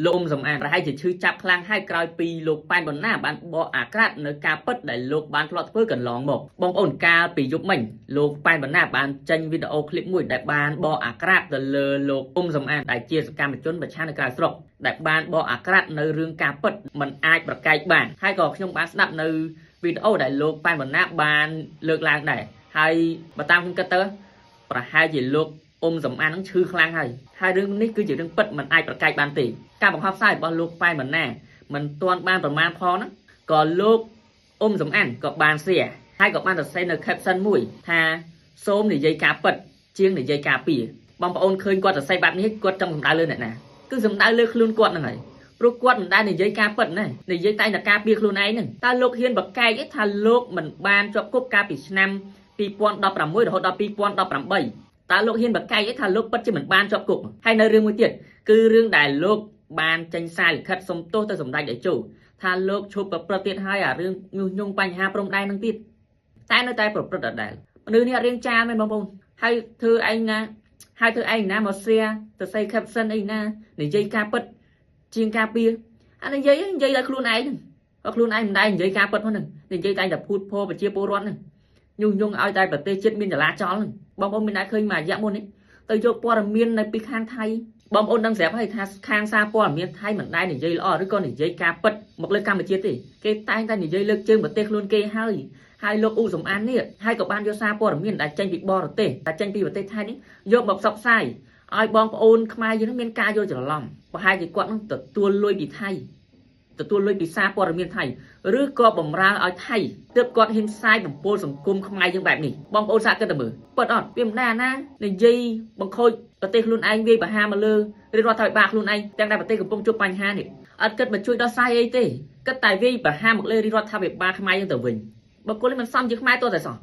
លោកអ៊ុំសំអានប្រហែលជាឈឺចាប់ខ្លាំងហើយក្រោយពីលោកប៉ែនបណ្ណាបានបកអាក្រាតនៅការពិតដែលលោកបានធ្លាប់ធ្វើកន្លងមកបងប្អូនកាលពីយប់មិញលោកប៉ែនបណ្ណាបានចេញវីដេអូឃ្លីបមួយដែលបានបកអាក្រាតទៅលើលោកអ៊ុំសំអានដែលជាសកម្មជនប្រឆាំងនៅក្រៅស្រុកដែលបានបកអាក្រាតនៅរឿងការពិតមិនអាចប្រកែកបានហើយក៏ខ្ញុំបានស្ដាប់នៅវីដេអូដែលលោកប៉ែនបណ្ណាបានលើកឡើងដែរហើយបើតាមខ្ញុំគិតទៅប្រហែលជាលោកអ៊ុំសំអាននឹងឈឺខ្លាំងហើយរឿងនេះគឺជារឿងពិតមិនអាចប្រកែកបានទេការបង្ហោះផ្សាយរបស់លោកប៉ែនបណ្ណាមិនទាន់បានប្រមាណផងហ្នឹងក៏លោកអ៊ុំសំអានក៏បានshareហើយក៏បានសរសេរនៅ caption មួយថាសូមនិយាយការពិតជាងនិយាយការពារបងប្អូនឃើញគាត់សរសេរបែបនេះគាត់ចង់សម្ដៅលើអ្នកណាគឺសម្ដៅលើខ្លួនគាត់ហ្នឹងហើយព្រោះគាត់មិនដែលនិយាយការពិតណានិយាយតែតែការពារខ្លួនឯងហ្នឹងតើលោកហ៊ានបកកែកថាលោកមិនបានជាប់គុកកាលពីឆ្នាំ2016រហូតដល់2018តើលោកហ៊ានបកកែកថាលោកពិតជាមិនបានជាប់គុកហើយនៅរឿងមួយទៀតគឺរឿងដែលលោកបានចេញសារលិខិតសុំទោសទៅសម្ដេចតេជោថាលោកឈប់ប្រព្រឹត្តទៀតហើយអារឿងញុះញង់បញ្ហាព្រំដែននឹងទៀតតែនៅតែប្រព្រឹត្តដដែលមនុស្សនេះអត់រៀងចាលមែនបងប្អូនហើយធ្វើឯងណាមកshareទៅសេ caption អីណានិយាយការពិតជាងការពារអានិយាយដល់ខ្លួនឯងហ្នឹងខ្លួនឯងមិនដែលនិយាយការពិតហ្នឹងនិយាយតែតែភូតភរប្រជាពលរដ្ឋហ្នឹងញុះញង់ឲ្យតែប្រទេសជាតិមានចលាចលហ្នឹងបងប្អូនមានតែឃើញមួយរយៈមុននេះទៅយកព័ត៌មាននៅពីខាងថៃបងប្អូនដឹងស្រាប់ហើយថាខាងសារព័ត៌មានថៃមិនដែលនិយាយល្អឬក៏និយាយការពិតមកលើកម្ពុជាទេគេតែងតែនិយាយលើកជើងប្រទេសខ្លួនគេហើយលោកអ៊ូសំអាននេះហើយក៏បានយកសារព័ត៌មានដែលចេញពីបរទេសតែចេញពីប្រទេសថៃនេះយកមកផ្សព្វផ្សាយឲ្យបងប្អូនខ្មែរយើងមានការយល់ច្រឡំប្រហែលជាគាត់នឹងទទួលលុយពីថៃទទួលលុយពីសារព័ត៌មានថៃឬក៏បំរើឲ្យថៃទើបគាត់ហ៊ានផ្សាយបំពុលសង្គមខ្មែរយើងបែបនេះបងប្អូនសាកគិតទៅមើលពិតអត់វាមិនដែរណានិយាយបង្ខូចប្រទេសខ្លួនឯងវាយប្រហារមកលើរាជរដ្ឋាភិបាលខ្លួនឯងទាំងតែប្រទេសកំពុងជួបបញ្ហានេះអត់គិតមកជួយដោះស្រាយអីទេគិតតែវាយប្រហារមកលើរាជរដ្ឋាភិបាលខ្មែរយើងទៅវិញបុគ្គលនេះមិនសមជាខ្មែរទោះតែសោះ